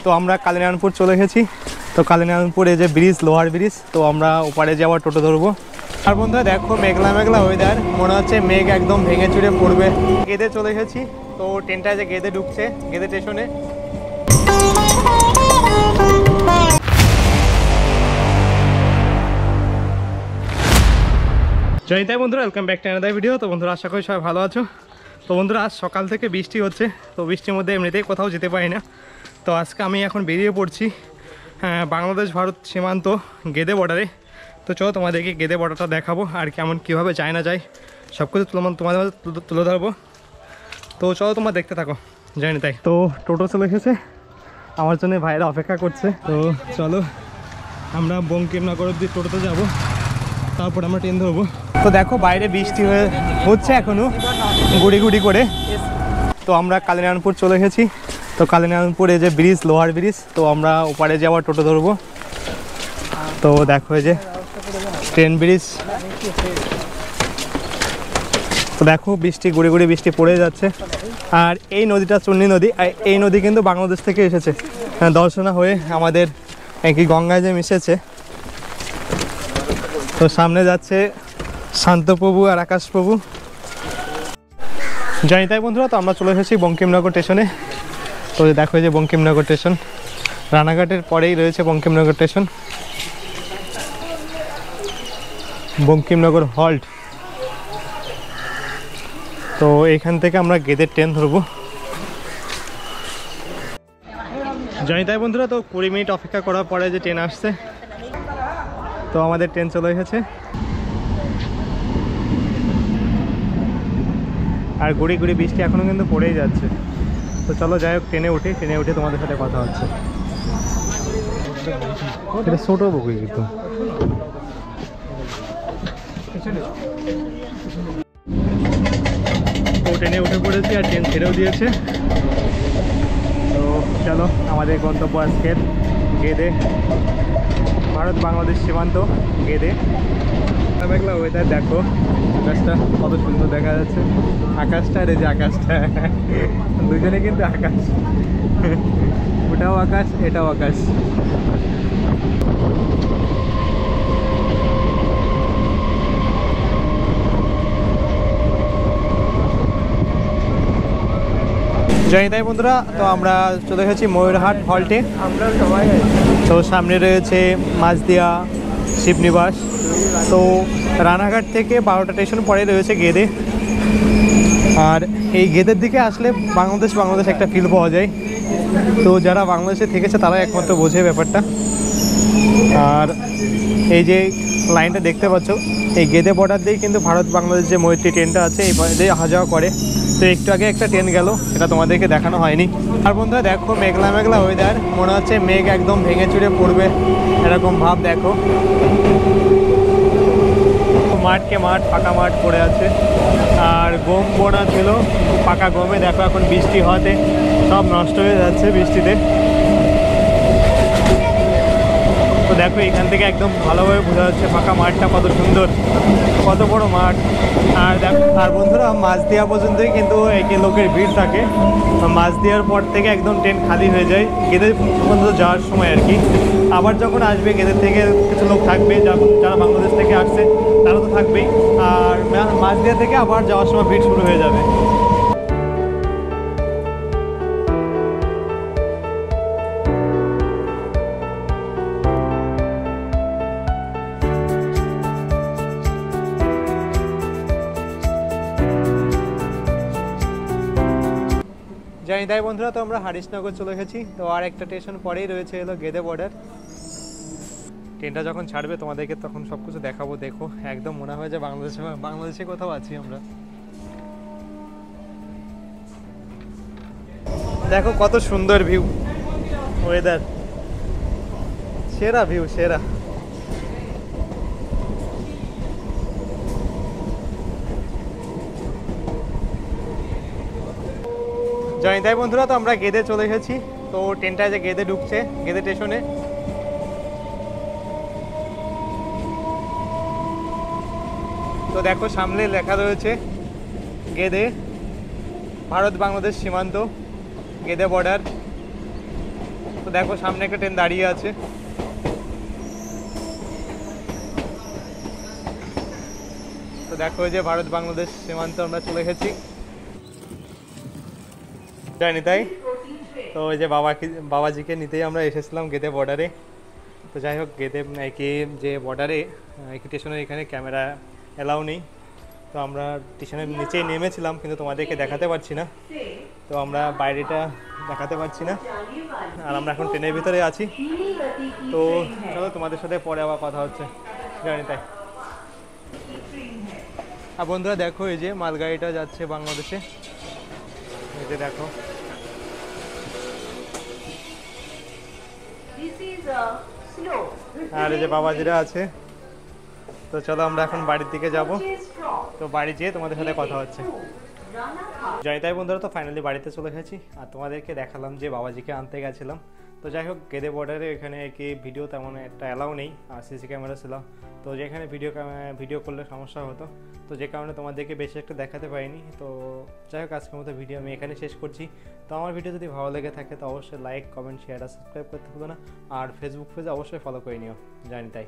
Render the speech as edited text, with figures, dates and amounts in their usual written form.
তো আমরা কালিনারায়ণপুর চলে এসেছি। তো কালিনারায়ণপুরে যে ব্রিজ, লোহার ব্রিজ, তো আমরা ওপারে যাওয়ার টোটো ধরবো। আর বন্ধুরা দেখো মেঘলা মেঘলা ওয়েদার, মনে হচ্ছে মেঘ একদম ভেঙে চুরে পড়বে। গেদে চলে এসেছি, তো ট্রেনটা যে গেদে ঢুকছে, গেদে স্টেশনে। জয় তাই বন্ধুরা, welcome back to another video. তো বন্ধুরা আশা করি সবাই ভালো আছো। তো বন্ধুরা আজ সকাল থেকে বৃষ্টি হচ্ছে, তো বৃষ্টির মধ্যে এমনিতেই কোথাও যেতে পারি না। তো আজকে আমি এখন বেরিয়ে পড়ছি বাংলাদেশ ভারত সীমান্ত গেদে বর্ডারে। তো চলো তোমাদেরকে গেদে বর্ডারটা দেখাবো আর কেমন কীভাবে যায় না যায় সব কিছু তোমাদের মাঝে তুলে ধরবো। তো চলো তোমরা দেখতে থাকো। জানি তাই তো টোটো চলে এসেছে, আমার জন্য ভাইরা অপেক্ষা করছে। তো চলো আমরা বঙ্কিমনগর অব্দি টোটোতে যাবো, তারপর আমরা ট্রেন ধরবো। তো দেখো বাইরে বৃষ্টি হচ্ছে এখনো গুড়ি গুড়ি করে। তো আমরা কালিনারায়ণপুর চলে এসেছি। তো কালিনারায়ণপুরে যে ব্রিজ, লোহার ব্রিজ, তো আমরা ওপারে যাওয়ার টোটো ধরবো। তো দেখো এই যে ট্রেন ব্রিজ। তো দেখো বৃষ্টি গুড়ি গুড়ি বৃষ্টি পড়ে যাচ্ছে। আর এই নদীটা চুন্নি নদী, আর এই নদী কিন্তু বাংলাদেশ থেকে এসেছে দর্শনা হয়ে আমাদের কি গঙ্গায় যে মিশেছে। তো সামনে যাচ্ছে শান্তপ্রভু আর আকাশপ্রভু। জানি তাই বন্ধুরা, তো আমরা চলে এসেছি বঙ্কিমনগর স্টেশনে। তো দেখো যে বঙ্কিমনগর স্টেশন, রানাঘাটের পরেই রয়েছে বঙ্কিমনগর স্টেশন, বঙ্কিমনগর হল্ট। তো এইখান থেকে আমরা গেদের ট্রেন ধরবো। জানি তাই বন্ধুরা, তো 20 মিনিট অপেক্ষা করার পরে যে ট্রেন আসছে, তো আমাদের ট্রেন চলে এসেছে। আর গুড়ি গুড়ি বৃষ্টি এখনও কিন্তু পড়েই যাচ্ছে। তো চলো যাই হোক, ট্রেনে উঠি, ট্রেনে উঠে তোমাদের সাথে কথা হচ্ছে। এটা ছোটো বকুই কিন্তু। তো ট্রেনে উঠে পড়েছি আর ট্রেন ছেড়েও দিয়েছে। তো চলো আমাদের গন্তব্য আজকে গেদে, ভারত বাংলাদেশ সীমান্ত গেদে। মেঘলা ওয়েদার দেখো, আকাশটা কত সুন্দর দেখা যাচ্ছে। আকাশটা আর এই যে আকাশটা, দুজনে কিন্তু আকাশ, ওটাও আকাশ এটাও আকাশ। জয় তাই বন্ধুরা, তো আমরা চলে এসেছি ময়ূরহাট হল্টে। আমরা সবাই, তো সামনে রয়েছে মাঝদিয়া শিবনিবাস। তো রানাঘাট থেকে 12টা স্টেশন পরে রয়েছে গেদে। আর এই গেদের দিকে আসলে বাংলাদেশ একটা ফিল পাওয়া যায়। তো যারা বাংলাদেশে থেকেছে তারা একমাত্র বোঝে ব্যাপারটা। আর এই যে লাইনটা দেখতে পাচ্ছ, এই গেদে বর্ডার দিয়েই কিন্তু ভারত বাংলাদেশ যে মৈত্রী ট্রেনটা আছে এই দিয়ে আসা যাওয়া করে। তো একটু আগে একটা ট্রেন গেল, এটা তোমাদেরকে দেখানো হয়নি। আর বন্ধুরা দেখো মেঘলা মেঘলা ওয়েদার, মনে হচ্ছে মেঘ একদম ভেঙে চুরে পড়বে এরকম ভাব। দেখো মাঠকে মাঠ, ফাঁকা মাঠ পড়ে আছে। আর গম বোনা ছিল, পাকা গমে দেখো এখন বৃষ্টি হওয়াতে সব নষ্ট হয়ে যাচ্ছে বৃষ্টিতে। তো দেখো এখান থেকে একদম ভালোভাবে বোঝা যাচ্ছে ফাঁকা মাঠটা কত সুন্দর, কত বড় মাঠ। আর দেখো, আর বন্ধুরা মাঝদিয়া পর্যন্তই কিন্তু একে লোকের ভিড় থাকে। মাঝদিয়ার পর থেকে একদম ট্রেন খালি হয়ে যায় গেদের পর্যন্ত যাওয়ার সময় আর কি। আবার যখন আসবে গেদের থেকে কিছু লোক থাকবে, যারা বাংলাদেশ থেকে আসছে তারা তো থাকবেই। আর মাঝদিয়া থেকে আবার যাওয়ার সময় ভিড় শুরু হয়ে যাবে। জানি তাই বন্ধুরা, তো আমরা হারিশনগর চলে এসেছি। তো আর একটা স্টেশন পরেই রয়েছে হলো গেদে বর্ডার। ট্রেনটা যখন ছাড়বে তোমাদেরকে তখন সব কিছু দেখাবো। দেখো একদম মনে হয় যে বাংলাদেশে কোথাও আছি আমরা। দেখো কত সুন্দর ভিউ, ওয়েদার সেরা ভিউ, সেরা। জানি তাই বন্ধুরা, তো আমরা গেদে চলে এসেছি। তো ট্রেনটা যে গেদে ঢুকছে, গেদে স্টেশনে। তো দেখো সামনে লেখা রয়েছে গেদে, ভারত বাংলাদেশ সীমান্ত, গেদে বর্ডার। তো দেখো সামনে একটা ট্রেন দাঁড়িয়ে আছে। তো দেখো যে ভারত বাংলাদেশ সীমান্তে আমরা চলে এসেছি, জানি তাই। তো ওই যে বাবাজিকে নিতেই আমরা এসেছিলাম গেদে বর্ডারে। তো যাই হোক, গেদে কি যে বর্ডারে স্টেশনের এখানে ক্যামেরা অ্যালাউ নেই। তো আমরা স্টেশনের নিচেই নেমেছিলাম, কিন্তু তোমাদেরকে দেখাতে পারছি না। তো আমরা বাইরেটা দেখাতে পারছি না, আর আমরা এখন ট্রেনের ভিতরে আছি। তো চলো তোমাদের সাথে পরে আবার কথা হচ্ছে, জানি তাই। আর বন্ধুরা দেখো এই যে মালগাড়িটা যাচ্ছে বাংলাদেশে, এই যে দেখো। আর এই যে বাবাজিরা আছে। তো চলো আমরা এখন বাড়ির দিকে যাব। তো বাড়ি যেয়ে তোমাদের সাথে কথা হচ্ছে, যাই তাই। বন্ধুরা তো ফাইনালি বাড়িতে চলে এসেছি, আর তোমাদেরকে দেখালাম যে বাবাজিকে আনতে গেছিলাম। তো যাই হোক, গেদে বর্ডারে এখানে কি ভিডিও তেমন একটা অ্যালাউ নেই, আর সিসি ক্যামেরা ছিল। তো যেখানে ভিডিও করলে সমস্যা হতো, তো যে কারণে তোমাদেরকে বেশি একটা দেখাতে পারিনি। তো যাই হোক, আজকের মতো ভিডিও আমি এখানে শেষ করছি। তো আমার ভিডিও যদি ভালো লেগে থাকে তো অবশ্যই লাইক, কমেন্ট, শেয়ার আর সাবস্ক্রাইব করতে হবে না। আর ফেসবুক পেজে অবশ্যই ফলো করে নিও, জানি তাই।